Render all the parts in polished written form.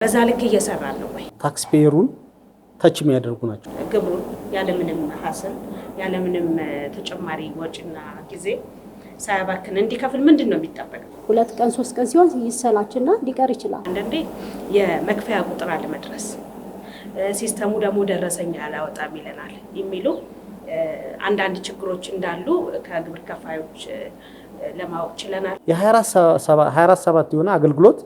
በዛ ልክ እየሰራን ነው ወይ? ታክስ ፔየሩን ታች የሚያደርጉ ናቸው። ግብሩን ያለምንም ሀሰል ያለምንም ተጨማሪ ወጪና ጊዜ ሳያባክን እንዲከፍል ምንድነው የሚጠበቀው? 2 ቀን 3 ቀን ሲሆን ይሰላችና ሊቀር ይችላል። አንዳንዴ የመክፈያ ቁጥር አለመድረስ፣ ሲስተሙ ደግሞ ደረሰኛ አላወጣም ይለናል የሚሉ አንዳንድ ችግሮች እንዳሉ ከግብር ከፋዮች ለማወቅ ችለናል። የ24/7 የሆነ አገልግሎት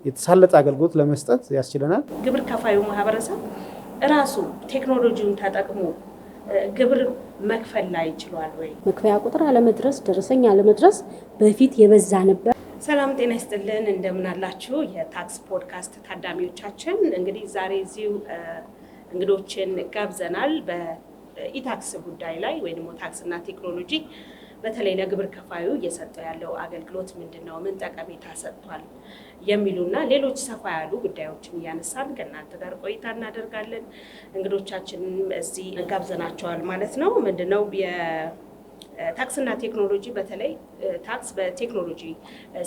የተሳለጠ አገልግሎት ለመስጠት ያስችለናል። ግብር ከፋዩ ማህበረሰብ ራሱ ቴክኖሎጂውን ተጠቅሞ ግብር መክፈል ላይ ይችላል ወይ? መክፈያ ቁጥር አለመድረስ፣ ደረሰኛ አለመድረስ በፊት የበዛ ነበር። ሰላም ጤና ይስጥልን፣ እንደምን አላችሁ የታክስ ፖድካስት ታዳሚዎቻችን። እንግዲህ ዛሬ እዚሁ እንግዶችን ጋብዘናል በኢታክስ ጉዳይ ላይ ወይ ደግሞ ታክስና ቴክኖሎጂ በተለይ ለግብር ከፋዩ እየሰጠው ያለው አገልግሎት ምንድነው፣ ምን ጠቀሜታ ሰጥቷል የሚሉና ሌሎች ሰፋ ያሉ ጉዳዮችን እያነሳን ከእናንተ ጋር ቆይታ እናደርጋለን። እንግዶቻችንም እዚህ ጋብዘናቸዋል ማለት ነው። ምንድነው የታክስና ቴክኖሎጂ በተለይ ታክስ በቴክኖሎጂ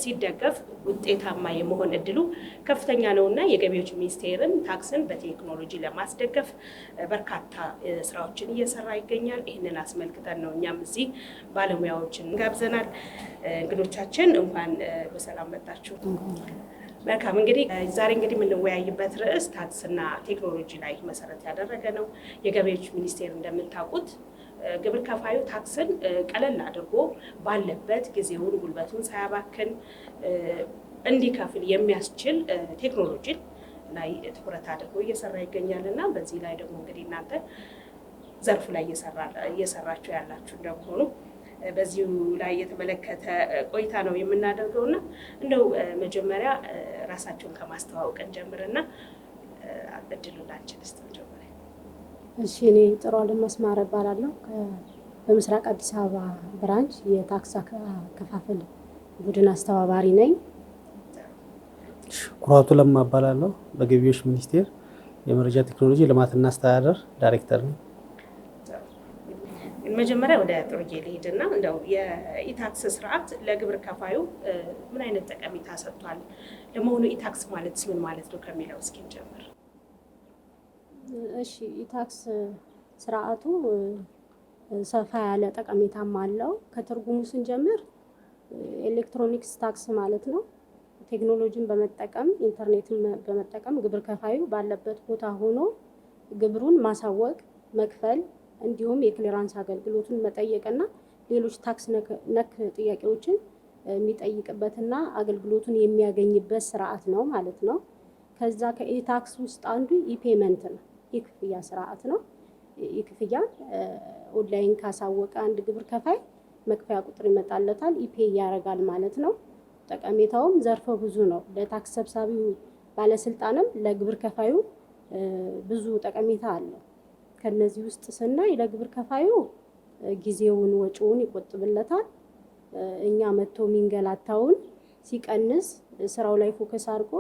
ሲደገፍ ውጤታማ የመሆን እድሉ ከፍተኛ ነውና የገቢዎች ሚኒስቴርን ታክስን በቴክኖሎጂ ለማስደገፍ በርካታ ስራዎችን እየሰራ ይገኛል። ይህንን አስመልክተን ነው እኛም እዚህ ባለሙያዎችን ጋብዘናል። እንግዶቻችን እንኳን በሰላም መጣችሁ። መልካም። እንግዲህ ዛሬ የምንወያይበት ርዕስ ታክስና ቴክኖሎጂ ላይ መሰረት ያደረገ ነው። የገቢዎች ሚኒስቴር እንደምታውቁት ግብር ከፋዩ ታክስን ቀለል አድርጎ ባለበት ጊዜውን ጉልበቱን ሳያባክን እንዲከፍል የሚያስችል ቴክኖሎጂን ላይ ትኩረት አድርጎ እየሰራ ይገኛል እና በዚህ ላይ ደግሞ እንግዲህ እናንተ ዘርፉ ላይ እየሰራችሁ ያላችሁ እንደሆኑ በዚሁ ላይ የተመለከተ ቆይታ ነው የምናደርገው እና እንደው መጀመሪያ ራሳቸውን ከማስተዋወቅ እንጀምርና እድሉን ላንቺ ልስጥ። እሺ፣ እኔ ጥሩ አለም መስማር እባላለሁ። በምስራቅ አዲስ አበባ ብራንች የታክስ አከፋፈል ቡድን አስተባባሪ ነኝ። ኩራቱ ለማ እባላለሁ። በገቢዎች ሚኒስቴር የመረጃ ቴክኖሎጂ ልማትና አስተዳደር ዳይሬክተር ነኝ። መጀመሪያ ወደ ጥሩዬ ልሄድና እንደው የኢታክስ ስርዓት ለግብር ከፋዩ ምን አይነት ጠቀሜታ ሰጥቷል? ለመሆኑ ኢታክስ ማለት ምን ማለት ነው ከሚለው እስኪ እንጀምር። እሺ፣ ኢታክስ ስርዓቱ ሰፋ ያለ ጠቀሜታም አለው። ከትርጉሙ ስንጀምር ኤሌክትሮኒክስ ታክስ ማለት ነው። ቴክኖሎጂን በመጠቀም ኢንተርኔትን በመጠቀም ግብር ከፋዩ ባለበት ቦታ ሆኖ ግብሩን ማሳወቅ፣ መክፈል እንዲሁም የክሊራንስ አገልግሎቱን መጠየቅና ሌሎች ታክስ ነክ ጥያቄዎችን የሚጠይቅበትና አገልግሎቱን የሚያገኝበት ስርዓት ነው ማለት ነው። ከዛ ከኢታክስ ውስጥ አንዱ ኢፔመንት ነው። የክፍያ ስርዓት ነው። የክፍያ ኦንላይን ካሳወቀ አንድ ግብር ከፋይ መክፈያ ቁጥር ይመጣለታል፣ ኢፔ ያደርጋል ማለት ነው። ጠቀሜታውም ዘርፈ ብዙ ነው። ለታክስ ሰብሳቢው ባለስልጣንም ለግብር ከፋዩ ብዙ ጠቀሜታ አለው። ከነዚህ ውስጥ ስናይ ለግብር ከፋዩ ጊዜውን ወጪውን ይቆጥብለታል። እኛ መጥቶ የሚንገላታውን ሲቀንስ ስራው ላይ ፎከስ አድርጎ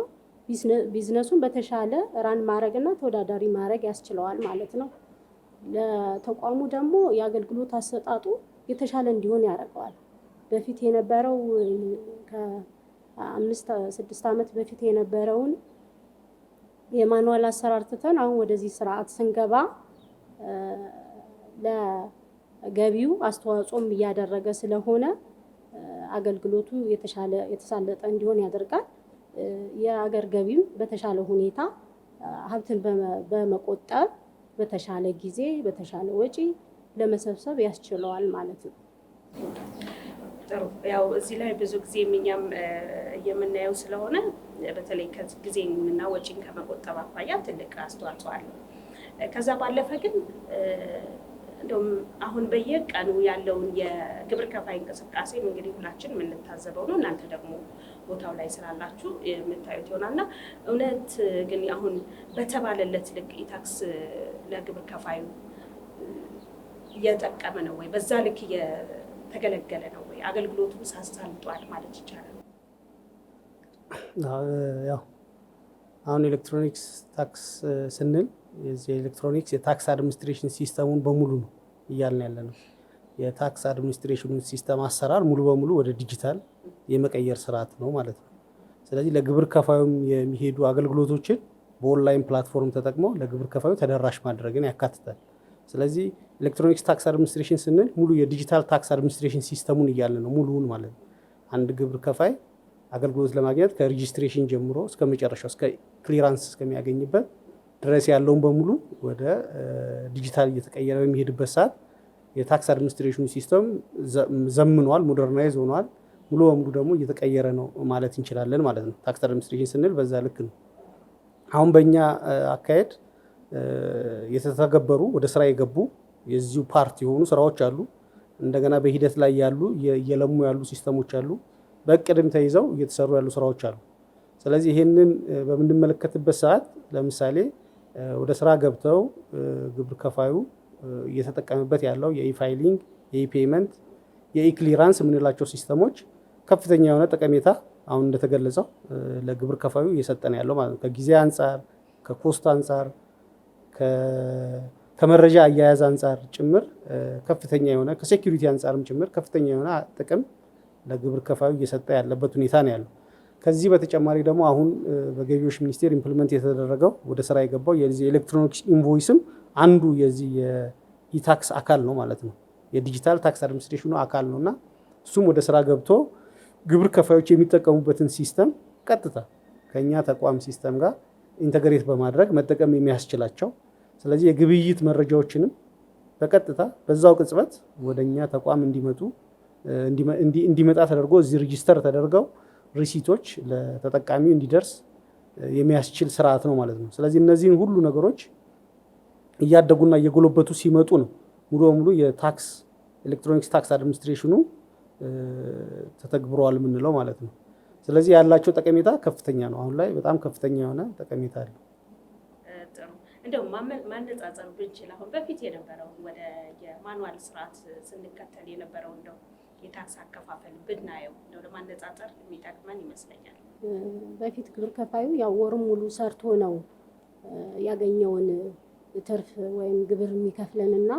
ቢዝነሱን በተሻለ ራን ማድረግና ተወዳዳሪ ማድረግ ያስችለዋል ማለት ነው። ለተቋሙ ደግሞ የአገልግሎት አሰጣጡ የተሻለ እንዲሆን ያደርገዋል። በፊት የነበረው ከ5-6 ዓመት በፊት የነበረውን የማኑዋል አሰራር ትተን አሁን ወደዚህ ስርዓት ስንገባ ለገቢው አስተዋጽኦም እያደረገ ስለሆነ አገልግሎቱ የተሳለጠ እንዲሆን ያደርጋል። የአገር ገቢም በተሻለ ሁኔታ ሀብትን በመቆጠብ በተሻለ ጊዜ በተሻለ ወጪ ለመሰብሰብ ያስችለዋል ማለት ነው። ጥሩ። ያው እዚህ ላይ ብዙ ጊዜ እኛም የምናየው ስለሆነ በተለይ ጊዜና ወጪን ከመቆጠብ አኳያ ትልቅ አስተዋጽኦ አለው። ከዛ ባለፈ ግን እንደውም አሁን በየቀኑ ያለውን የግብር ከፋይ እንቅስቃሴ እንግዲህ ሁላችን የምንታዘበው ነው። እናንተ ደግሞ ቦታው ላይ ስላላችሁ የምታዩት ይሆናልና እውነት ግን አሁን በተባለለት ልክ ኢታክስ ለግብር ከፋዩ እየጠቀመ ነው ወይ? በዛ ልክ እየተገለገለ ነው ወይ? አገልግሎቱን ሳሳልጧል ማለት ይቻላል? ያው አሁን ኤሌክትሮኒክስ ታክስ ስንል የኤሌክትሮኒክስ የታክስ አድሚኒስትሬሽን ሲስተሙን በሙሉ ነው እያልን ያለ ነው። የታክስ አድሚኒስትሬሽን ሲስተም አሰራር ሙሉ በሙሉ ወደ ዲጂታል የመቀየር ስርዓት ነው ማለት ነው። ስለዚህ ለግብር ከፋዩም የሚሄዱ አገልግሎቶችን በኦንላይን ፕላትፎርም ተጠቅመው ለግብር ከፋዩ ተደራሽ ማድረግን ያካትታል። ስለዚህ ኤሌክትሮኒክስ ታክስ አድሚኒስትሬሽን ስንል ሙሉ የዲጂታል ታክስ አድሚኒስትሬሽን ሲስተሙን እያለ ነው፣ ሙሉውን ማለት ነው። አንድ ግብር ከፋይ አገልግሎት ለማግኘት ከሬጂስትሬሽን ጀምሮ እስከ መጨረሻው እስከ ክሊራንስ እስከሚያገኝበት ድረስ ያለውን በሙሉ ወደ ዲጂታል እየተቀየረ በሚሄድበት ሰዓት የታክስ አድሚኒስትሬሽኑ ሲስተም ዘምኗል፣ ሞደርናይዝ ሆኗል። ሙሉ በሙሉ ደግሞ እየተቀየረ ነው ማለት እንችላለን ማለት ነው። ታክስ አድሚኒስትሬሽን ስንል በዛ ልክ ነው። አሁን በእኛ አካሄድ የተተገበሩ ወደ ስራ የገቡ የዚሁ ፓርት የሆኑ ስራዎች አሉ። እንደገና በሂደት ላይ ያሉ እየለሙ ያሉ ሲስተሞች አሉ። በእቅድም ተይዘው እየተሰሩ ያሉ ስራዎች አሉ። ስለዚህ ይህንን በምንመለከትበት ሰዓት ለምሳሌ ወደ ስራ ገብተው ግብር ከፋዩ እየተጠቀምበት ያለው የኢፋይሊንግ፣ የኢፔመንት፣ የኢክሊራንስ የምንላቸው ሲስተሞች ከፍተኛ የሆነ ጠቀሜታ አሁን እንደተገለጸው ለግብር ከፋዩ እየሰጠን ያለው ማለት ነው። ከጊዜ አንጻር፣ ከኮስት አንጻር፣ ከመረጃ አያያዝ አንጻር ጭምር ከፍተኛ የሆነ ከሴኩሪቲ አንጻርም ጭምር ከፍተኛ የሆነ ጥቅም ለግብር ከፋዩ እየሰጠ ያለበት ሁኔታ ነው ያለው። ከዚህ በተጨማሪ ደግሞ አሁን በገቢዎች ሚኒስቴር ኢምፕሊመንት የተደረገው ወደ ስራ የገባው የዚህ ኤሌክትሮኒክስ ኢንቮይስም አንዱ የዚህ የኢታክስ አካል ነው ማለት ነው። የዲጂታል ታክስ አድሚኒስትሬሽኑ አካል ነው እና እሱም ወደ ስራ ገብቶ ግብር ከፋዮች የሚጠቀሙበትን ሲስተም ቀጥታ ከኛ ተቋም ሲስተም ጋር ኢንተግሬት በማድረግ መጠቀም የሚያስችላቸው፣ ስለዚህ የግብይት መረጃዎችንም በቀጥታ በዛው ቅጽበት ወደኛ ተቋም እንዲመጣ ተደርጎ እዚህ ሬጂስተር ተደርገው ሪሲቶች ለተጠቃሚው እንዲደርስ የሚያስችል ስርዓት ነው ማለት ነው። ስለዚህ እነዚህን ሁሉ ነገሮች እያደጉና እየጎለበቱ ሲመጡ ነው ሙሉ በሙሉ የታክስ ኤሌክትሮኒክስ ታክስ አድሚኒስትሬሽኑ ተተግብሯል የምንለው ማለት ነው። ስለዚህ ያላቸው ጠቀሜታ ከፍተኛ ነው። አሁን ላይ በጣም ከፍተኛ የሆነ ጠቀሜታ አለው። ጥሩ። እንደው ማነጻጸር ብንችል አሁን በፊት የነበረውን ወደ የማኑዋል ስርዓት ስንከተል የነበረው እንደው የታክስ አከፋፈል ብናየው እንደው ለማነጻጸር የሚጠቅመን ይመስለኛል። በፊት ግብር ከፋዩ ያው ወሩን ሙሉ ሰርቶ ነው ያገኘውን ትርፍ ወይም ግብር የሚከፍለንና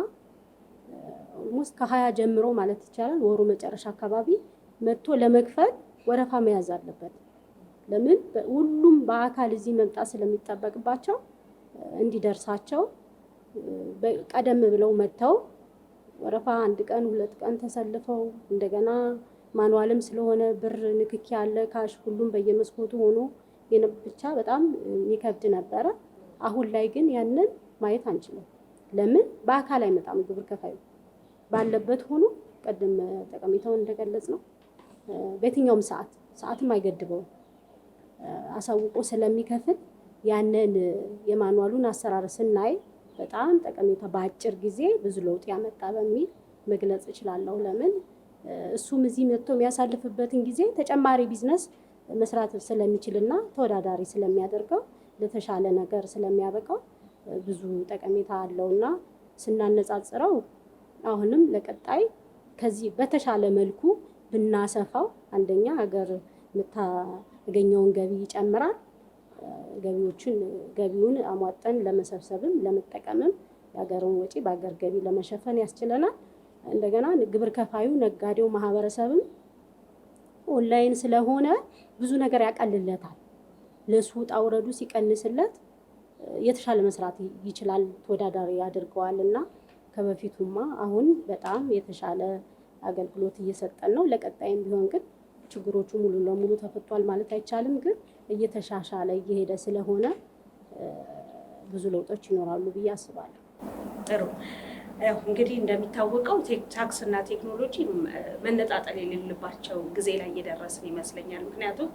ኦልሞስት ከ20 ጀምሮ ማለት ይቻላል ወሩ መጨረሻ አካባቢ መጥቶ ለመክፈል ወረፋ መያዝ አለበት። ለምን ሁሉም በአካል እዚህ መምጣት ስለሚጠበቅባቸው እንዲደርሳቸው ቀደም ብለው መጥተው ወረፋ 1 ቀን 2 ቀን ተሰልፈው እንደገና ማኑዋልም ስለሆነ ብር ንክኪ ያለ ካሽ ሁሉም በየመስኮቱ ሆኖ ብቻ በጣም የሚከብድ ነበረ። አሁን ላይ ግን ያንን ማየት አንችልም። ለምን በአካል አይመጣም ግብር ከፋዩ ባለበት ሆኖ ቀደም ጠቀሜታውን እንደገለጽ ነው በየትኛውም ሰዓትም አይገድበውም አሳውቆ ስለሚከፍል ያንን የማኑዋሉን አሰራር ስናይ በጣም ጠቀሜታ በአጭር ጊዜ ብዙ ለውጥ ያመጣ በሚል መግለጽ እችላለሁ። ለምን እሱም እዚህ መጥቶ የሚያሳልፍበትን ጊዜ ተጨማሪ ቢዝነስ መስራት ስለሚችልና ተወዳዳሪ ስለሚያደርገው ለተሻለ ነገር ስለሚያበቃው ብዙ ጠቀሜታ አለውና ስናነጻጽረው አሁንም ለቀጣይ ከዚህ በተሻለ መልኩ ብናሰፋው አንደኛ ሀገር የምታገኘውን ገቢ ይጨምራል። ገቢውን አሟጠን ለመሰብሰብም ለመጠቀምም የሀገርን ወጪ በሀገር ገቢ ለመሸፈን ያስችለናል። እንደገና ግብር ከፋዩ ነጋዴው ማህበረሰብም ኦንላይን ስለሆነ ብዙ ነገር ያቀልለታል። ለሱ ውጣ ውረዱ ሲቀንስለት የተሻለ መስራት ይችላል፣ ተወዳዳሪ ያደርገዋል እና ከበፊቱማ አሁን በጣም የተሻለ አገልግሎት እየሰጠን ነው። ለቀጣይም ቢሆን ግን ችግሮቹ ሙሉ ለሙሉ ተፈቷል ማለት አይቻልም፣ ግን እየተሻሻለ እየሄደ ስለሆነ ብዙ ለውጦች ይኖራሉ ብዬ አስባለሁ። ጥሩ። እንግዲህ እንደሚታወቀው ታክስ እና ቴክኖሎጂ መነጣጠል የሌለባቸው ጊዜ ላይ እየደረስን ይመስለኛል። ምክንያቱም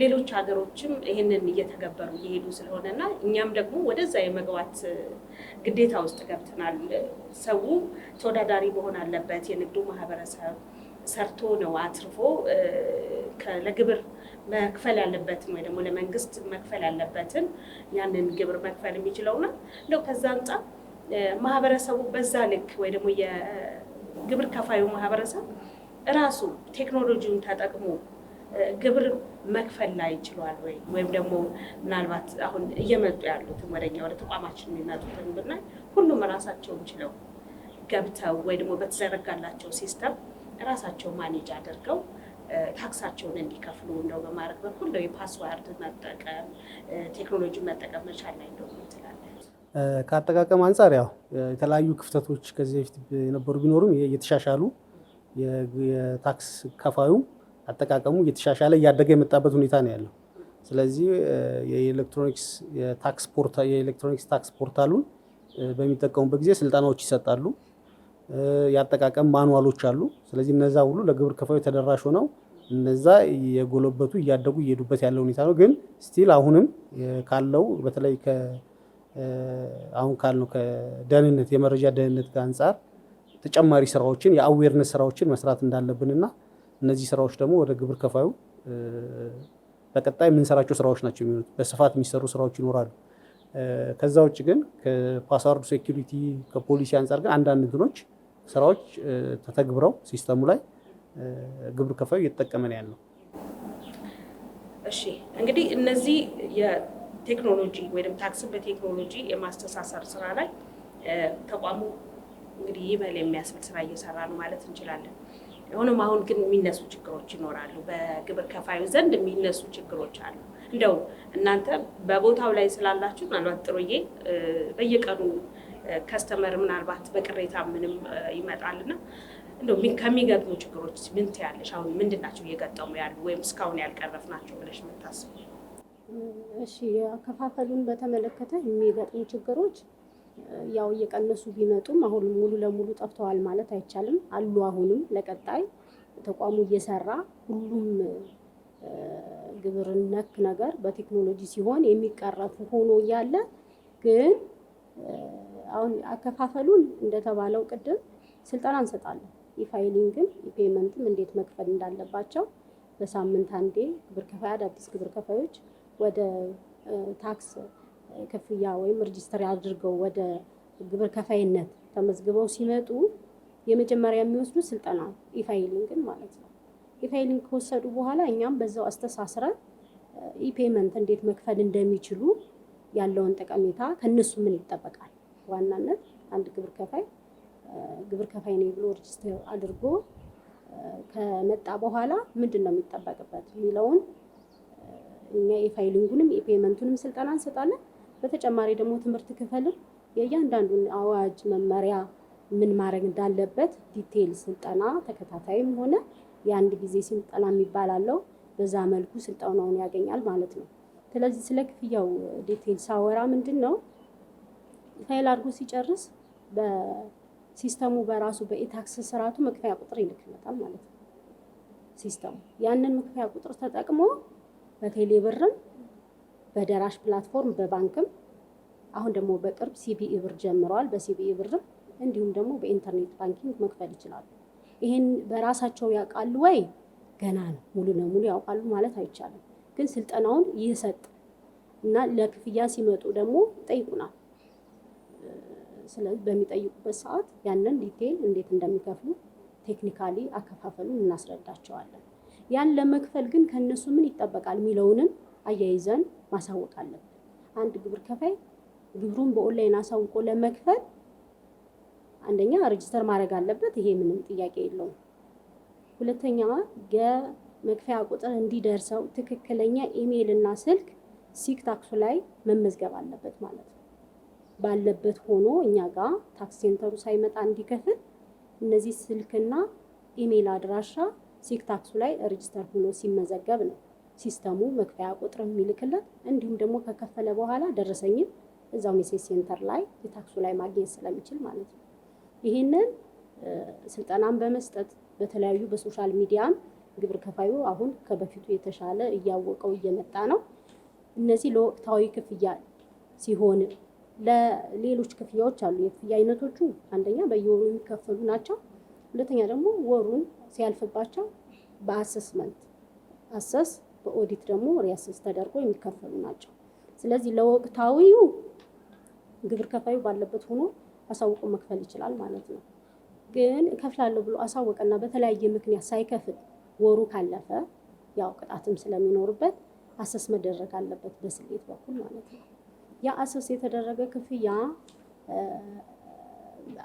ሌሎች ሀገሮችም ይህንን እየተገበሩ እየሄዱ ስለሆነና እኛም ደግሞ ወደዛ የመግባት ግዴታ ውስጥ ገብተናል። ሰው ተወዳዳሪ መሆን አለበት። የንግዱ ማህበረሰብ ሰርቶ ነው አትርፎ ለግብር መክፈል ያለበትን ወይ ደግሞ ለመንግስት መክፈል ያለበትን ያንን ግብር መክፈል የሚችለውና እንደው ከዛ አንጻር ማህበረሰቡ በዛ ልክ ወይ ደግሞ የግብር ከፋዩ ማህበረሰብ ራሱ ቴክኖሎጂውን ተጠቅሞ ግብር መክፈል ላይ ይችላል ወይ? ወይም ደግሞ ምናልባት አሁን እየመጡ ያሉትን ወደኛ ወደ ተቋማችን የሚመጡትን ብናይ ሁሉም ራሳቸውን ችለው ገብተው ወይ ደግሞ በተዘረጋላቸው ሲስተም ራሳቸው ማኔጅ አድርገው ታክሳቸውን እንዲከፍሉ እንደው በማድረግ በኩል እንደው የፓስዋርድ መጠቀም ቴክኖሎጂ መጠቀም መቻል ላይ እንደው ትላለህ? ከአጠቃቀም አንጻር ያው የተለያዩ ክፍተቶች ከዚህ በፊት የነበሩ ቢኖሩም እየተሻሻሉ የታክስ ከፋዩ አጠቃቀሙ እየተሻሻለ እያደገ የመጣበት ሁኔታ ነው ያለው። ስለዚህ የኤሌክትሮኒክስ ታክስ ፖርታሉን በሚጠቀሙበት ጊዜ ስልጠናዎች ይሰጣሉ። የአጠቃቀም ማኑዋሎች አሉ። ስለዚህ እነዛ ሁሉ ለግብር ከፋዩ ተደራሽ ሆነው እነዛ የጎለበቱ እያደጉ እየሄዱበት ያለ ሁኔታ ነው። ግን ስቲል አሁንም ካለው በተለይ አሁን ካልነው ከደህንነት የመረጃ ደህንነት ጋር አንጻር ተጨማሪ ስራዎችን የአዌርነስ ስራዎችን መስራት እንዳለብንና እነዚህ ስራዎች ደግሞ ወደ ግብር ከፋዩ በቀጣይ የምንሰራቸው ስራዎች ናቸው የሚሆኑት። በስፋት የሚሰሩ ስራዎች ይኖራሉ። ከዛ ውጭ ግን ከፓስዋርድ ሴኩሪቲ ከፖሊሲ አንጻር ግን አንዳንድ እንትኖች ስራዎች ተተግብረው ሲስተሙ ላይ ግብር ከፋዩ እየተጠቀመ ነው ያለው። እሺ እንግዲህ እነዚህ የቴክኖሎጂ ወይም ታክስን በቴክኖሎጂ የማስተሳሰር ስራ ላይ ተቋሙ እንግዲህ ይበል የሚያስብል ስራ እየሰራ ነው ማለት እንችላለን። ሆኖም አሁን ግን የሚነሱ ችግሮች ይኖራሉ። በግብር ከፋዩ ዘንድ የሚነሱ ችግሮች አሉ። እንደው እናንተ በቦታው ላይ ስላላችሁ ምናልባት ጥሩዬ በየቀኑ ከስተመር ምናልባት በቅሬታ ምንም ይመጣልና እንደው ከሚገጥሙ ችግሮች ምን ትያለሽ? አሁን ምንድን ናቸው እየገጠሙ ያሉ ወይም እስካሁን ያልቀረፍናቸው ብለሽ የምታስቡ? እሺ አከፋፈሉን በተመለከተ የሚገጥሙ ችግሮች ያው እየቀነሱ ቢመጡም አሁን ሙሉ ለሙሉ ጠፍተዋል ማለት አይቻልም። አሉ። አሁንም ለቀጣይ ተቋሙ እየሰራ ሁሉም ግብር ነክ ነገር በቴክኖሎጂ ሲሆን የሚቀረፉ ሆኖ እያለ ግን አሁን አከፋፈሉን እንደተባለው ቅድም ስልጠና እንሰጣለን። የፋይሊንግም የፔመንትም እንዴት መክፈል እንዳለባቸው በሳምንት አንዴ ግብር ከፋይ አዳዲስ ግብር ከፋዮች ወደ ታክስ ክፍያ ወይም ሬጂስተር አድርገው ወደ ግብር ከፋይነት ተመዝግበው ሲመጡ የመጀመሪያ የሚወስዱት ስልጠና ኢፋይሊንግን ማለት ነው። ኢፋይሊንግ ከወሰዱ በኋላ እኛም በዛው አስተሳስረን ኢፔመንት እንዴት መክፈል እንደሚችሉ ያለውን ጠቀሜታ ከነሱ ምን ይጠበቃል፣ ዋናነት አንድ ግብር ከፋይ ነው ብሎ ሬጂስተር አድርጎ ከመጣ በኋላ ምንድን ነው የሚጠበቅበት የሚለውን እኛ የፋይሊንጉንም የፔመንቱንም ስልጠና እንሰጣለን። በተጨማሪ ደግሞ ትምህርት ክፍልም የእያንዳንዱን አዋጅ መመሪያ ምን ማድረግ እንዳለበት ዲቴይል ስልጠና ተከታታይም ሆነ የአንድ ጊዜ ስልጠና የሚባል አለው። በዛ መልኩ ስልጠናውን ያገኛል ማለት ነው። ስለዚህ ስለ ክፍያው ዲቴይል ሳወራ ምንድን ነው ፋይል አድርጎ ሲጨርስ በሲስተሙ በራሱ በኢታክስ ስርዓቱ መክፈያ ቁጥር ይልክለታል ማለት ነው። ሲስተሙ ያንን መክፈያ ቁጥር ተጠቅሞ በቴሌ ብርም በደራሽ ፕላትፎርም በባንክም አሁን ደግሞ በቅርብ ሲቢኢ ብር ጀምረዋል። በሲቢኢ ብርም እንዲሁም ደግሞ በኢንተርኔት ባንኪንግ መክፈል ይችላሉ። ይሄን በራሳቸው ያውቃሉ ወይ? ገና ነው። ሙሉ ለሙሉ ያውቃሉ ማለት አይቻልም። ግን ስልጠናውን ይሰጥ እና ለክፍያ ሲመጡ ደግሞ ይጠይቁናል። ስለዚህ በሚጠይቁበት ሰዓት ያንን ዲቴይል እንዴት እንደሚከፍሉ ቴክኒካሊ አከፋፈሉን እናስረዳቸዋለን። ያን ለመክፈል ግን ከነሱ ምን ይጠበቃል የሚለውንም አያይዘን ማሳወቅ አለብን። አንድ ግብር ከፋይ ግብሩን በኦንላይን አሳውቆ ለመክፈል አንደኛ ሬጂስተር ማድረግ አለበት። ይሄ ምንም ጥያቄ የለውም። ሁለተኛ የመክፈያ ቁጥር እንዲደርሰው ትክክለኛ ኢሜይል እና ስልክ ሲክ ታክሱ ላይ መመዝገብ አለበት ማለት ነው። ባለበት ሆኖ እኛ ጋር ታክስ ሴንተሩ ሳይመጣ እንዲከፍል እነዚህ ስልክና ኢሜይል አድራሻ ሲክ ታክሱ ላይ ሬጂስተር ሆኖ ሲመዘገብ ነው ሲስተሙ መክፈያ ቁጥር የሚልክለት። እንዲሁም ደግሞ ከከፈለ በኋላ ደረሰኝም እዛው ሜሴጅ ሴንተር ላይ የታክሱ ላይ ማግኘት ስለሚችል ማለት ነው። ይህንን ስልጠናን በመስጠት በተለያዩ በሶሻል ሚዲያም ግብር ከፋዩ አሁን ከበፊቱ የተሻለ እያወቀው እየመጣ ነው። እነዚህ ለወቅታዊ ክፍያ ሲሆን ለሌሎች ክፍያዎች አሉ። የክፍያ አይነቶቹ አንደኛ በየወሩ የሚከፈሉ ናቸው። ሁለተኛ ደግሞ ወሩን ሲያልፍባቸው በአሰስመንት በኦዲት ደግሞ ሪያሰስ ተደርጎ የሚከፈሉ ናቸው። ስለዚህ ለወቅታዊው ግብር ከፋዩ ባለበት ሆኖ አሳውቆ መክፈል ይችላል ማለት ነው። ግን እከፍላለሁ ብሎ አሳወቀና በተለያየ ምክንያት ሳይከፍል ወሩ ካለፈ ያው ቅጣትም ስለሚኖርበት አሰስ መደረግ አለበት በስሌት በኩል ማለት ነው። ያ አሰስ የተደረገ ክፍያ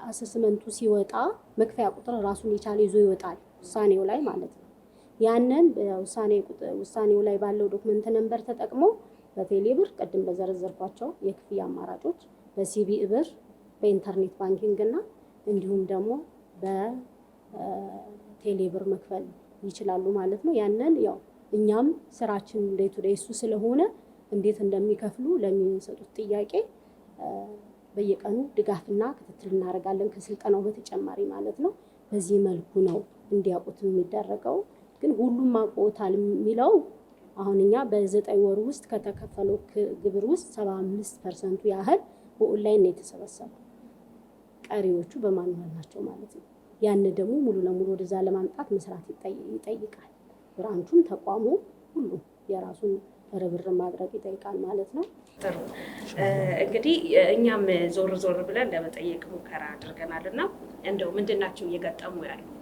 አሰስመንቱ ሲወጣ መክፈያ ቁጥር ራሱን የቻለ ይዞ ይወጣል ውሳኔው ላይ ማለት ነው። ያንን ውሳኔው ላይ ባለው ዶክመንት ነምበር ተጠቅሞ በቴሌብር ቅድም በዘረዘርኳቸው የክፍያ አማራጮች በሲቢኢ ብር፣ በኢንተርኔት ባንኪንግ እና እንዲሁም ደግሞ በቴሌብር መክፈል ይችላሉ ማለት ነው። ያንን ያው እኛም ስራችን ዴይ ቱ ዴይ እሱ ስለሆነ እንዴት እንደሚከፍሉ ለሚሰጡት ጥያቄ በየቀኑ ድጋፍና ክትትል እናደርጋለን ከስልጠናው በተጨማሪ ማለት ነው። በዚህ መልኩ ነው እንዲያውቁት የሚደረገው። ግን ሁሉም አውቀውታል የሚለው አሁን እኛ በ9 ወር ውስጥ ከተከፈለው ግብር ውስጥ 75% ያህል በኦንላይን ነው የተሰበሰበው። ቀሪዎቹ በማኑዋል ናቸው ማለት ነው። ያን ደግሞ ሙሉ ለሙሉ ወደዛ ለማምጣት መስራት ይጠይቃል። ብራንቹም ተቋሙ ሁሉ የራሱን ርብርብ ማድረግ ይጠይቃል ማለት ነው። ጥሩ እንግዲህ እኛም ዞር ዞር ብለን ለመጠየቅ ሙከራ አድርገናል እና እንደው ምንድናቸው እየገጠሙ ያሉት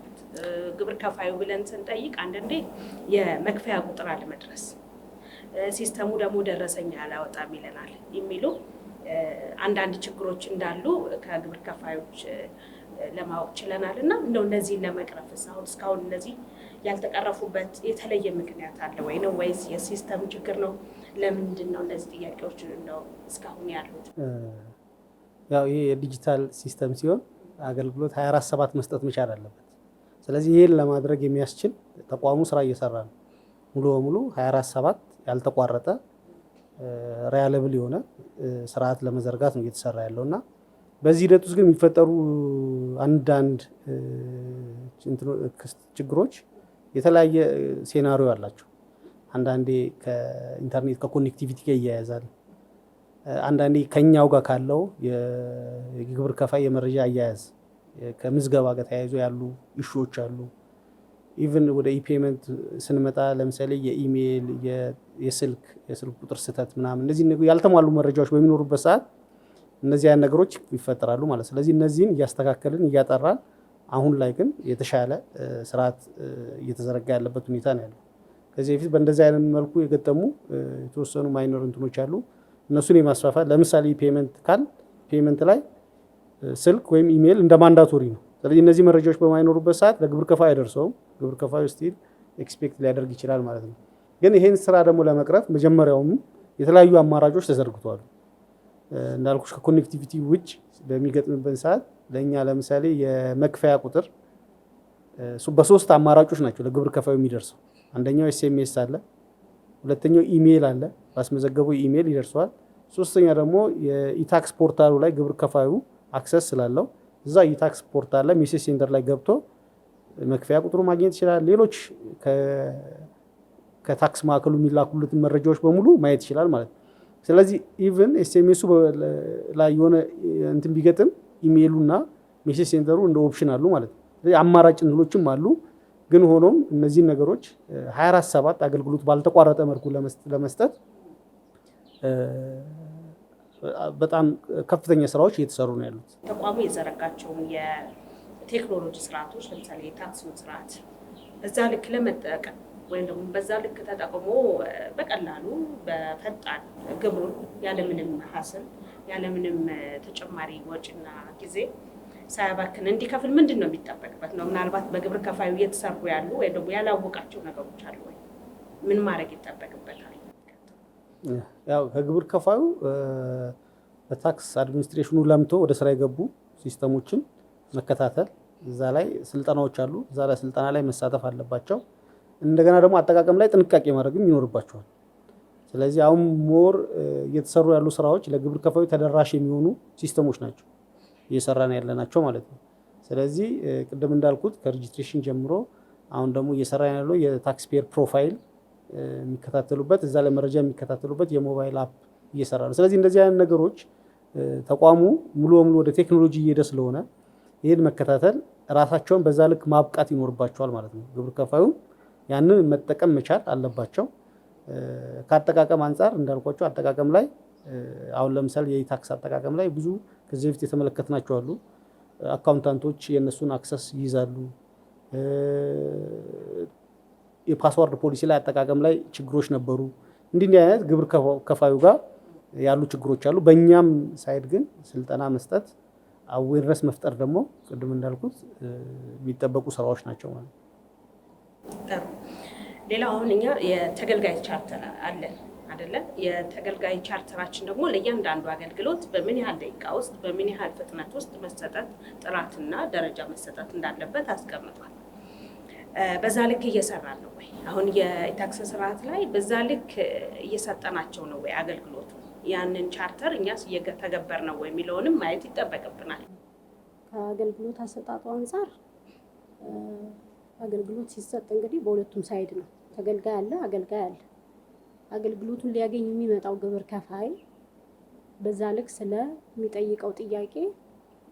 ግብር ከፋዩ ብለን ስንጠይቅ አንዳንዴ የመክፈያ ቁጥር አለመድረስ፣ ሲስተሙ ደግሞ ደረሰኛ አላወጣም ይለናል የሚሉ አንዳንድ ችግሮች እንዳሉ ከግብር ከፋዮች ለማወቅ ችለናል እና እንደው እነዚህን ለመቅረፍስ አሁን እስካሁን እነዚህ ያልተቀረፉበት የተለየ ምክንያት አለ ወይ ነው ወይስ የሲስተም ችግር ነው? ለምንድን ነው እነዚህ ጥያቄዎች እንደው እስካሁን ያሉት? ያው ይሄ የዲጂታል ሲስተም ሲሆን አገልግሎት 24/7 መስጠት መቻል አለበት። ስለዚህ ይሄን ለማድረግ የሚያስችል ተቋሙ ስራ እየሰራ ነው። ሙሉ በሙሉ 24/7 ያልተቋረጠ ሪያለብል የሆነ ስርዓት ለመዘርጋት ነው እየተሰራ ያለው እና በዚህ ሂደት ውስጥ ግን የሚፈጠሩ አንዳንድ ችግሮች የተለያየ ሴናሪዮ አላቸው። አንዳንዴ ከኢንተርኔት ከኮኔክቲቪቲ ጋር ይያያዛል። አንዳንዴ ከኛው ጋር ካለው የግብር ከፋይ የመረጃ አያያዝ ከምዝገባ ጋር ተያይዞ ያሉ ኢሹዎች አሉ። ኢቭን ወደ ኢፔመንት ስንመጣ ለምሳሌ የኢሜይል የስልክ ቁጥር ስህተት ምናምን እነዚህ ያልተሟሉ መረጃዎች በሚኖሩበት ሰዓት እነዚህ አይነት ነገሮች ይፈጠራሉ ማለት። ስለዚህ እነዚህን እያስተካከልን እያጠራን አሁን ላይ ግን የተሻለ ስርዓት እየተዘረጋ ያለበት ሁኔታ ነው ያለው። ከዚህ በፊት በእንደዚህ አይነት መልኩ የገጠሙ የተወሰኑ ማይነር እንትኖች አሉ። እነሱን የማስፋፋት ለምሳሌ ፔመንት ላይ ስልክ ወይም ኢሜይል እንደ ማንዳቶሪ ነው። ስለዚህ እነዚህ መረጃዎች በማይኖሩበት ሰዓት ለግብር ከፋይ አይደርሰውም። ግብር ከፋዩ ስቲል ኤክስፔክት ሊያደርግ ይችላል ማለት ነው። ግን ይሄን ስራ ደግሞ ለመቅረፍ መጀመሪያውም የተለያዩ አማራጮች ተዘርግተዋል። እንዳልኩሽ ከኮኔክቲቪቲ ውጭ በሚገጥምበት ሰዓት ለእኛ ለምሳሌ የመክፈያ ቁጥር በ3 አማራጮች ናቸው ለግብር ከፋዩ የሚደርሰው። አንደኛው ኤስኤምኤስ አለ፣ ሁለተኛው ኢሜይል አለ፣ ባስመዘገበው ኢሜይል ይደርሰዋል። ሶስተኛ ደግሞ የኢታክስ ፖርታሉ ላይ ግብር ከፋዩ አክሰስ ስላለው እዛ ኢታክስ ፖርታል ላይ ሜሴጅ ሴንተር ላይ ገብቶ መክፈያ ቁጥሩ ማግኘት ይችላል። ሌሎች ከታክስ ማዕከሉ የሚላኩለትን መረጃዎች በሙሉ ማየት ይችላል ማለት ነው። ስለዚህ ኢቭን ኤስኤምኤሱ ላይ የሆነ እንትን ቢገጥም ኢሜይሉና ሜሴጅ ሴንተሩ እንደ ኦፕሽን አሉ ማለት ነው። ስለዚህ አማራጭ እንትኖችም አሉ። ግን ሆኖም እነዚህን ነገሮች 24/7 አገልግሎት ባልተቋረጠ መልኩ ለመስጠት በጣም ከፍተኛ ስራዎች እየተሰሩ ነው ያሉት። ተቋሙ የዘረጋቸውን የቴክኖሎጂ ስርዓቶች ለምሳሌ የታክሱን ስርዓት በዛ ልክ ለመጠቀም ወይም ደግሞ በዛ ልክ ተጠቅሞ በቀላሉ በፈጣን ግብሩን ያለምንም ሀስል ያለምንም ተጨማሪ ወጪና ጊዜ ሳያባክን እንዲከፍል ምንድን ነው የሚጠበቅበት ነው? ምናልባት በግብር ከፋዩ እየተሰሩ ያሉ ወይም ደግሞ ያላወቃቸው ነገሮች አሉ ወይ? ምን ማድረግ ይጠበቅበታል? ያው ከግብር ከፋዩ በታክስ አድሚኒስትሬሽኑ ለምቶ ወደ ስራ የገቡ ሲስተሞችን መከታተል፣ እዛ ላይ ስልጠናዎች አሉ። እዛ ላይ ስልጠና ላይ መሳተፍ አለባቸው። እንደገና ደግሞ አጠቃቀም ላይ ጥንቃቄ ማድረግም ይኖርባቸዋል። ስለዚህ አሁን ሞር እየተሰሩ ያሉ ስራዎች ለግብር ከፋዩ ተደራሽ የሚሆኑ ሲስተሞች ናቸው እየሰራን ያለናቸው ማለት ነው። ስለዚህ ቅድም እንዳልኩት ከሬጅስትሬሽን ጀምሮ አሁን ደግሞ እየሰራን ያለው የታክስ ፔየር ፕሮፋይል የሚከታተሉበት እዛ ላይ መረጃ የሚከታተሉበት የሞባይል አፕ እየሰራ ነው። ስለዚህ እንደዚህ አይነት ነገሮች ተቋሙ ሙሉ በሙሉ ወደ ቴክኖሎጂ እየሄደ ስለሆነ ይህን መከታተል ራሳቸውን በዛ ልክ ማብቃት ይኖርባቸዋል ማለት ነው። ግብር ከፋዩ ያንን መጠቀም መቻል አለባቸው። ከአጠቃቀም አንጻር እንዳልኳቸው አጠቃቀም ላይ አሁን ለምሳሌ የታክስ አጠቃቀም ላይ ብዙ ከዚህ በፊት የተመለከትናቸው አሉ። አካውንታንቶች የእነሱን አክሰስ ይይዛሉ። የፓስዋርድ ፖሊሲ ላይ አጠቃቀም ላይ ችግሮች ነበሩ። እንዲህ አይነት ግብር ከፋዩ ጋር ያሉ ችግሮች አሉ። በእኛም ሳይድ ግን ስልጠና መስጠት አዌርነስ መፍጠር ደግሞ ቅድም እንዳልኩት የሚጠበቁ ስራዎች ናቸው ማለት ነው። ሌላው አሁን እኛ የተገልጋይ ቻርተር አለን አይደለ? የተገልጋይ ቻርተራችን ደግሞ ለእያንዳንዱ አገልግሎት በምን ያህል ደቂቃ ውስጥ በምን ያህል ፍጥነት ውስጥ መሰጠት ጥራትና ደረጃ መሰጠት እንዳለበት አስቀምጧል። በዛ ልክ እየሰራን ነው ወይ? አሁን የኢታክስ ስርዓት ላይ በዛ ልክ እየሰጠናቸው ነው ወይ አገልግሎቱ? ያንን ቻርተር እኛስ እየተገበር ነው ወይ የሚለውንም ማየት ይጠበቅብናል። ከአገልግሎት አሰጣጡ አንጻር አገልግሎት ሲሰጥ እንግዲህ በሁለቱም ሳይድ ነው። ተገልጋይ አለ፣ አገልጋይ አለ። አገልግሎቱን ሊያገኝ የሚመጣው ግብር ከፋይ በዛ ልክ ስለሚጠይቀው ጥያቄ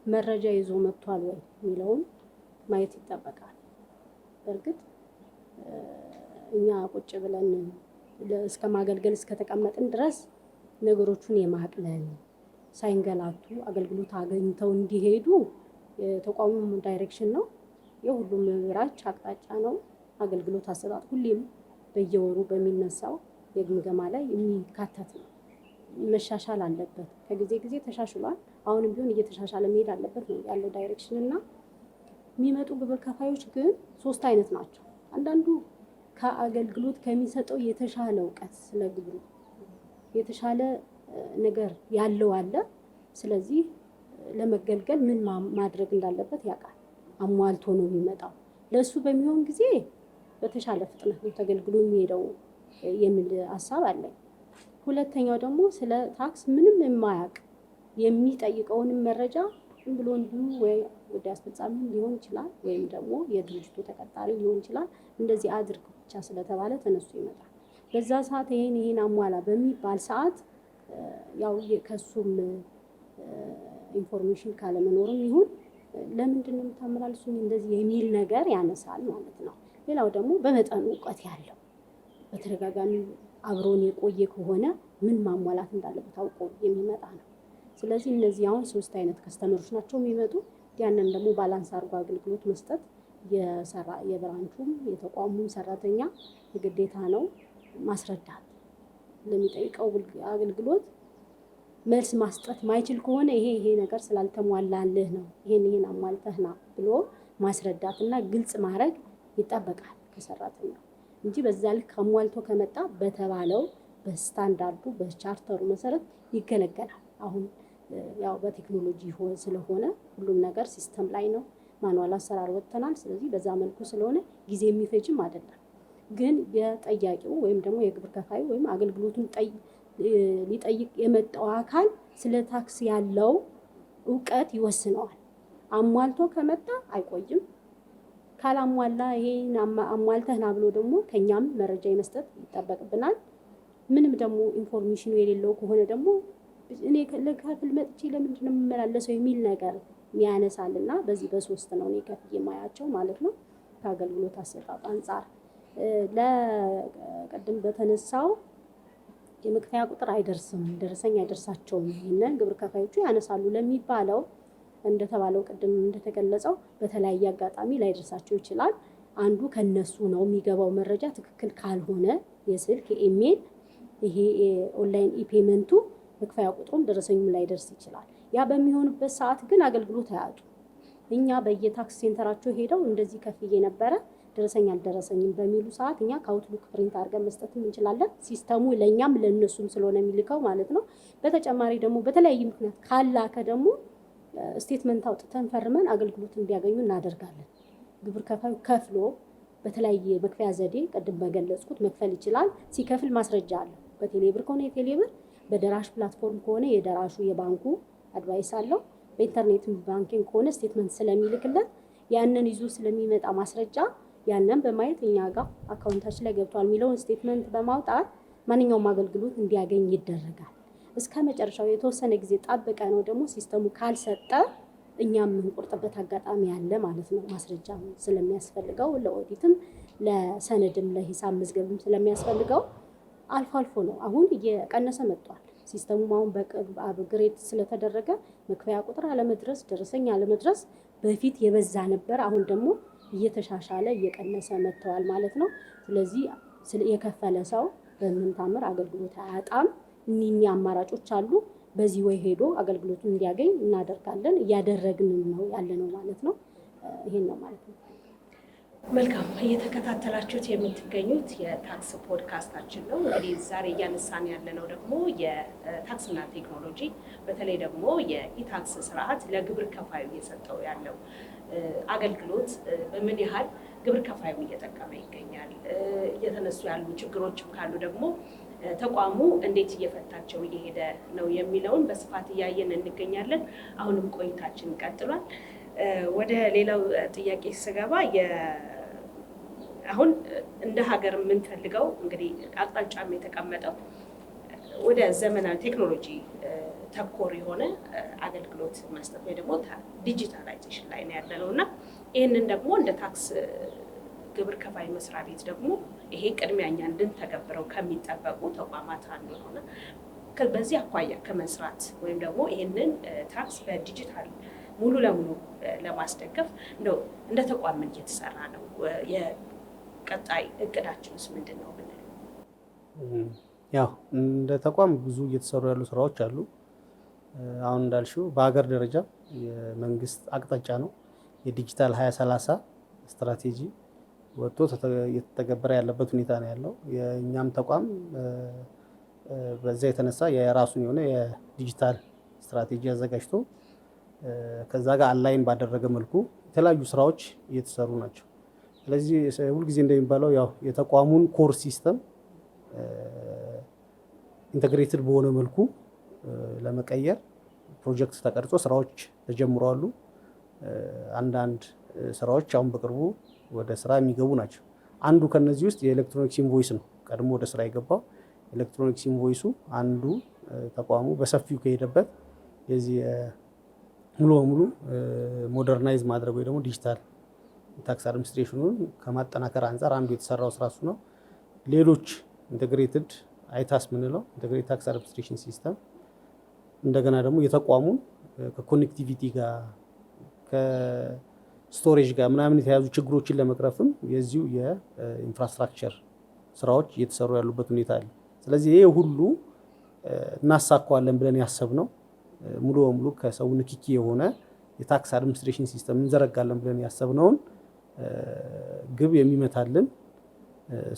መረጃ ይዞ መጥቷል ወይ የሚለውን ማየት ይጠበቃል። በእርግጥ እኛ ቁጭ ብለን እስከ ማገልገል እስከተቀመጥን ድረስ ነገሮቹን የማቅለል ሳይንገላቱ አገልግሎት አገኝተው እንዲሄዱ የተቋሙ ዳይሬክሽን ነው፣ የሁሉም ብራንች አቅጣጫ ነው። አገልግሎት አሰጣጥ ሁሌም በየወሩ በሚነሳው የግምገማ ላይ የሚካተት ነው። መሻሻል አለበት። ከጊዜ ጊዜ ተሻሽሏል። አሁንም ቢሆን እየተሻሻለ መሄድ አለበት ነው ያለው ዳይሬክሽን እና የሚመጡ ግብር ከፋዮች ግን 3 አይነት ናቸው። አንዳንዱ ከአገልግሎት ከሚሰጠው የተሻለ እውቀት ስለ ግብሩ የተሻለ ነገር ያለው አለ። ስለዚህ ለመገልገል ምን ማድረግ እንዳለበት ያውቃል። አሟልቶ ነው የሚመጣው። ለሱ በሚሆን ጊዜ በተሻለ ፍጥነት ነው ተገልግሎ የሚሄደው የሚል ሀሳብ አለኝ። ሁለተኛው ደግሞ ስለ ታክስ ምንም የማያውቅ የሚጠይቀውንም መረጃ ዝም ብሎ እንዲሁ ወይ ወደ አስፈጻሚ ሊሆን ይችላል ወይም ደግሞ የድርጅቱ ተቀጣሪ ሊሆን ይችላል። እንደዚህ አድርግ ብቻ ስለተባለ ተነስቶ ይመጣል። በዛ ሰዓት ይሄን አሟላ በሚባል ሰዓት ያው ከሱም ኢንፎርሜሽን ካለመኖርም ይሁን ለምንድን ነው የምታመላልሱኝ እንደዚህ የሚል ነገር ያነሳል ማለት ነው። ሌላው ደግሞ በመጠኑ እውቀት ያለው በተደጋጋሚ አብሮን የቆየ ከሆነ ምን ማሟላት እንዳለበት አውቆ የሚመጣ ነው። ስለዚህ እነዚህ አሁን 3 አይነት ከስተመሮች ናቸው የሚመጡ። ያንን ደግሞ ባላንስ አድርጎ አገልግሎት መስጠት የብራንቹም የተቋሙም ሰራተኛ የግዴታ ነው። ማስረዳት ለሚጠይቀው አገልግሎት መልስ ማስጠት ማይችል ከሆነ ይሄ ነገር ስላልተሟላልህ ነው ይሄን አሟልተህና ብሎ ማስረዳትና ግልጽ ማድረግ ይጠበቃል ከሰራተኛው እንጂ በዛ ልክ አሟልቶ ከመጣ በተባለው በስታንዳርዱ በቻርተሩ መሰረት ይገለገላል። አሁን ያው በቴክኖሎጂ ስለሆነ ሁሉም ነገር ሲስተም ላይ ነው። ማኑዋል አሰራር ወጥተናል። ስለዚህ በዛ መልኩ ስለሆነ ጊዜ የሚፈጅም አይደለም። ግን የጠያቂው ወይም ደግሞ የግብር ከፋዩ ወይም አገልግሎቱን ሊጠይቅ የመጣው አካል ስለ ታክስ ያለው እውቀት ይወስነዋል። አሟልቶ ከመጣ አይቆይም። ካላሟላ ይሄን አሟልተህና ብሎ ደግሞ ከኛም መረጃ የመስጠት ይጠበቅብናል። ምንም ደግሞ ኢንፎርሜሽኑ የሌለው ከሆነ ደግሞ እኔ ለካፍል መጥቼ ለምንድን ነው የምመላለሰው የሚል ነገር ያነሳልና በዚህ በ3 ነው እኔ ከፍዬ የማያቸው ማለት ነው። ከአገልግሎት አሰጣጥ አንጻር ለቀድም በተነሳው የመክፈያ ቁጥር አይደርስም፣ ደረሰኝ አይደርሳቸውም ይሄንን ግብር ከፋዮቹ ያነሳሉ ለሚባለው እንደተባለው ቅድም እንደተገለጸው በተለያየ አጋጣሚ ላይደርሳቸው ይችላል። አንዱ ከነሱ ነው የሚገባው መረጃ ትክክል ካልሆነ የስልክ የኢሜል ይሄ ኦንላይን ኢፔመንቱ መክፈያ ቁጥሩም ደረሰኙም ላይደርስ ይችላል። ያ በሚሆንበት ሰዓት ግን አገልግሎት አያጡ። እኛ በየታክስ ሴንተራቸው ሄደው እንደዚህ ከፍዬ ነበረ ደረሰኝ አልደረሰኝም በሚሉ ሰዓት እኛ ከአውትሉክ ፕሪንት አድርገን መስጠትም እንችላለን። ሲስተሙ ለእኛም ለእነሱም ስለሆነ የሚልከው ማለት ነው። በተጨማሪ ደግሞ በተለያየ ምክንያት ካላከ ደግሞ ስቴትመንት አውጥተን ፈርመን አገልግሎት እንዲያገኙ እናደርጋለን። ግብር ከፋዩ ከፍሎ በተለያየ መክፈያ ዘዴ ቅድም በገለጽኩት መክፈል ይችላል። ሲከፍል ማስረጃ አለው። በቴሌብር ከሆነ የቴሌብር፣ በደራሽ ፕላትፎርም ከሆነ የደራሹ የባንኩ አድቫይስ አለው። በኢንተርኔት ባንኪንግ ከሆነ ስቴትመንት ስለሚልክለት ያንን ይዞ ስለሚመጣ ማስረጃ ያንን በማየት እኛ ጋር አካውንታችን ላይ ገብቷል የሚለውን ስቴትመንት በማውጣት ማንኛውም አገልግሎት እንዲያገኝ ይደረጋል። እስከ መጨረሻው የተወሰነ ጊዜ ጣበቀ ነው ደግሞ ሲስተሙ ካልሰጠ እኛም የምንቆርጥበት አጋጣሚ ያለ ማለት ነው። ማስረጃ ስለሚያስፈልገው ለኦዲትም ለሰነድም ለሂሳብ መዝገብም ስለሚያስፈልገው አልፎ አልፎ ነው። አሁን እየቀነሰ መጥቷል። ሲስተሙ አሁን በቅርብ አፕግሬድ ስለተደረገ መክፈያ ቁጥር አለመድረስ፣ ደረሰኝ አለመድረስ በፊት የበዛ ነበር። አሁን ደግሞ እየተሻሻለ እየቀነሰ መጥተዋል ማለት ነው። ስለዚህ የከፈለ ሰው በምን ታምር አገልግሎት አያጣም። እኒህ አማራጮች አሉ። በዚህ ወይ ሄዶ አገልግሎቱን እንዲያገኝ እናደርጋለን። እያደረግን ነው ያለ ነው ማለት ነው። ይሄን ነው ማለት ነው። መልካም እየተከታተላችሁት የምትገኙት የታክስ ፖድካስታችን ነው። እንግዲህ ዛሬ እያነሳን ያለነው ደግሞ የታክስና ቴክኖሎጂ በተለይ ደግሞ የኢታክስ ስርዓት ለግብር ከፋዩ እየሰጠው ያለው አገልግሎት በምን ያህል ግብር ከፋዩ እየጠቀመ ይገኛል፣ እየተነሱ ያሉ ችግሮችም ካሉ ደግሞ ተቋሙ እንዴት እየፈታቸው እየሄደ ነው የሚለውን በስፋት እያየን እንገኛለን። አሁንም ቆይታችን ቀጥሏል። ወደ ሌላው ጥያቄ ስገባ አሁን እንደ ሀገር የምንፈልገው እንግዲህ አቅጣጫም የተቀመጠው ወደ ዘመናዊ ቴክኖሎጂ ተኮር የሆነ አገልግሎት መስጠት ወይ ደግሞ ዲጂታላይዜሽን ላይ ነው ያለነው እና ይህንን ደግሞ እንደ ታክስ ግብር ከፋይ መስሪያ ቤት ደግሞ ይሄ ቅድሚያ እኛ እንድንተገብረው ከሚጠበቁ ተቋማት አንዱ ነውና በዚህ አኳያ ከመስራት ወይም ደግሞ ይህንን ታክስ በዲጂታል ሙሉ ለሙሉ ለማስደገፍ እንደው እንደ ተቋም ምን እየተሰራ ነው? የቀጣይ እቅዳችንስ ምንድን ነው ብንል? ያው እንደ ተቋም ብዙ እየተሰሩ ያሉ ስራዎች አሉ። አሁን እንዳልሽው በሀገር ደረጃ የመንግስት አቅጣጫ ነው የዲጂታል 2030 ስትራቴጂ ወጥቶ እየተተገበረ ያለበት ሁኔታ ነው ያለው። የእኛም ተቋም በዛ የተነሳ የራሱን የሆነ የዲጂታል ስትራቴጂ አዘጋጅቶ ከዛ ጋር አላይን ባደረገ መልኩ የተለያዩ ስራዎች እየተሰሩ ናቸው። ስለዚህ ሁልጊዜ እንደሚባለው ያው የተቋሙን ኮር ሲስተም ኢንተግሬትድ በሆነ መልኩ ለመቀየር ፕሮጀክት ተቀርጾ ስራዎች ተጀምረዋል። አንዳንድ ስራዎች አሁን በቅርቡ ወደ ስራ የሚገቡ ናቸው። አንዱ ከነዚህ ውስጥ የኤሌክትሮኒክስ ኢንቮይስ ነው። ቀድሞ ወደ ስራ የገባው ኤሌክትሮኒክስ ኢንቮይሱ አንዱ ተቋሙ በሰፊው ከሄደበት የዚህ ሙሉ በሙሉ ሞደርናይዝ ማድረግ ወይ ደግሞ ዲጂታል ታክስ አድሚኒስትሬሽኑን ከማጠናከር አንጻር አንዱ የተሰራው ስራ እሱ ነው። ሌሎች ኢንቴግሬትድ አይታስ ምንለው ኢንቴግሬትድ ታክስ አድሚኒስትሬሽን ሲስተም እንደገና ደግሞ የተቋሙን ከኮኔክቲቪቲ ጋር ከስቶሬጅ ጋር ምናምን የተያዙ ችግሮችን ለመቅረፍም የዚሁ የኢንፍራስትራክቸር ስራዎች እየተሰሩ ያሉበት ሁኔታ አለ። ስለዚህ ይሄ ሁሉ እናሳካዋለን ብለን ያሰብነው ሙሉ በሙሉ ከሰው ንክኪ የሆነ የታክስ አድሚኒስትሬሽን ሲስተም እንዘረጋለን ብለን ያሰብነውን ግብ የሚመታልን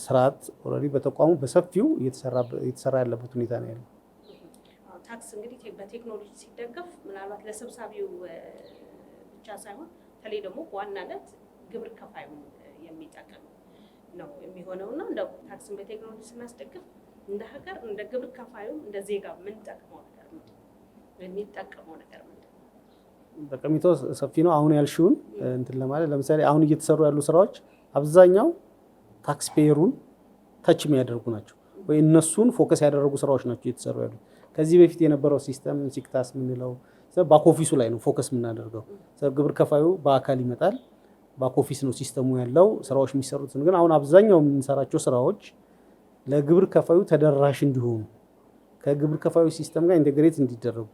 ስርዓት ኦልሬዲ በተቋሙ በሰፊው እየተሰራ ያለበት ሁኔታ ነው ያለው። ታክስ እንግዲህ በቴክኖሎጂ ሲደገፍ ምናልባት ለሰብሳቢው ብቻ ሳይሆን በተለይ ደግሞ በዋናነት ግብር ከፋዩ የሚጠቅም ነው የሚሆነውና እንደ ታክስን በቴክኖሎጂ ስናስደግፍ እንደ ሀገር እንደ ግብር ከፋዩ እንደ ዜጋ የምንጠቅመው ነገር ምንድን ነው? የሚጠቀመው ነገር ምንድን ነው? ጠቀሜታው ሰፊ ነው። አሁን ያልሽውን እንትን ለማለት ለምሳሌ አሁን እየተሰሩ ያሉ ስራዎች አብዛኛው ታክስ ፔየሩን ተች የሚያደርጉ ናቸው ወይ እነሱን ፎከስ ያደረጉ ስራዎች ናቸው እየተሰሩ ያሉ። ከዚህ በፊት የነበረው ሲስተም ሲክታስ የምንለው ባክ ኦፊሱ ላይ ነው ፎከስ የምናደርገው። ግብር ከፋዩ በአካል ይመጣል፣ ባክ ኦፊስ ነው ሲስተሙ ያለው ስራዎች የሚሰሩት። ግን አሁን አብዛኛው የምንሰራቸው ስራዎች ለግብር ከፋዩ ተደራሽ እንዲሆኑ ከግብር ከፋዩ ሲስተም ጋር ኢንቴግሬት እንዲደረጉ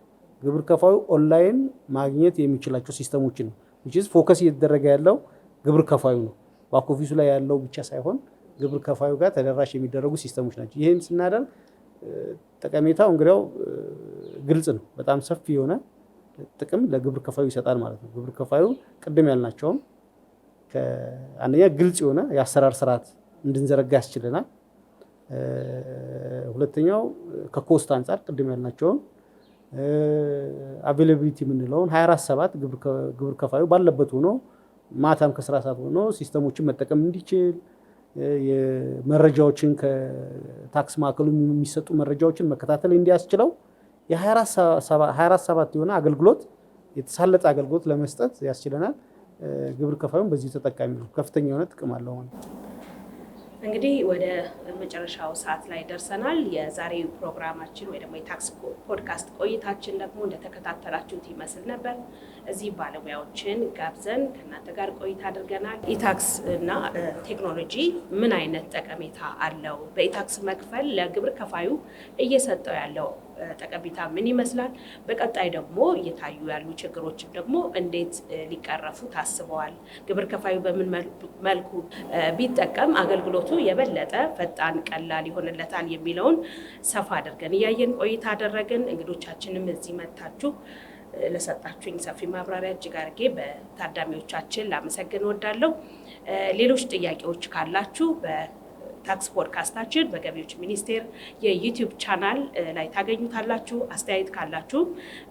ግብር ከፋዩ ኦንላይን ማግኘት የሚችላቸው ሲስተሞችን ነው ፎከስ እየተደረገ ያለው ግብር ከፋዩ ነው። ባክ ኦፊሱ ላይ ያለው ብቻ ሳይሆን ግብር ከፋዩ ጋር ተደራሽ የሚደረጉ ሲስተሞች ናቸው። ይህን ስናደርግ ጠቀሜታው እንግዲያው ግልጽ ነው። በጣም ሰፊ የሆነ ጥቅም ለግብር ከፋዩ ይሰጣል ማለት ነው። ግብር ከፋዩ ቅድም ያልናቸውም አንደኛ ግልጽ የሆነ የአሰራር ስርዓት እንድንዘረጋ ያስችለናል። ሁለተኛው ከኮስት አንጻር ቅድም ያልናቸውም አቬይላቢሊቲ የምንለውን 24/7 ግብር ከፋዩ ባለበት ሆኖ ማታም ከስራ ሰዓት ሆኖ ሲስተሞችን መጠቀም እንዲችል የመረጃዎችን ከታክስ ማዕከሉ የሚሰጡ መረጃዎችን መከታተል እንዲያስችለው የ24/7 የሆነ አገልግሎት የተሳለጠ አገልግሎት ለመስጠት ያስችለናል። ግብር ከፋዩም በዚህ ተጠቃሚ ነው። ከፍተኛ የሆነ ጥቅም አለው ማለት ነው። እንግዲህ ወደ መጨረሻው ሰዓት ላይ ደርሰናል። የዛሬው ፕሮግራማችን ወይ ደግሞ የታክስ ፖድካስት ቆይታችን ደግሞ እንደተከታተላችሁት ይመስል ነበር። እዚህ ባለሙያዎችን ጋብዘን ከእናንተ ጋር ቆይታ አድርገናል። ኢታክስ እና ቴክኖሎጂ ምን አይነት ጠቀሜታ አለው፣ በኢታክስ መክፈል ለግብር ከፋዩ እየሰጠው ያለው ጠቀሜታ ምን ይመስላል፣ በቀጣይ ደግሞ እየታዩ ያሉ ችግሮችም ደግሞ እንዴት ሊቀረፉ ታስበዋል፣ ግብር ከፋዩ በምን መልኩ ቢጠቀም አገልግሎቱ የበለጠ ፈጣን ቀላል ይሆንለታል የሚለውን ሰፋ አድርገን እያየን ቆይታ አደረግን። እንግዶቻችንም እዚህ መታችሁ ለሰጣችሁኝ ሰፊ ማብራሪያ እጅግ አድርጌ በታዳሚዎቻችን ላመሰግን እወዳለሁ። ሌሎች ጥያቄዎች ካላችሁ ታክስ ፖድካስታችን በገቢዎች ሚኒስቴር የዩቲዩብ ቻናል ላይ ታገኙታላችሁ። አስተያየት ካላችሁ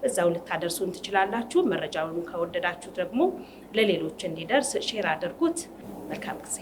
እዛው ልታደርሱን ትችላላችሁ። መረጃውን ከወደዳችሁ ደግሞ ለሌሎች እንዲደርስ ሼር አድርጉት። መልካም ጊዜ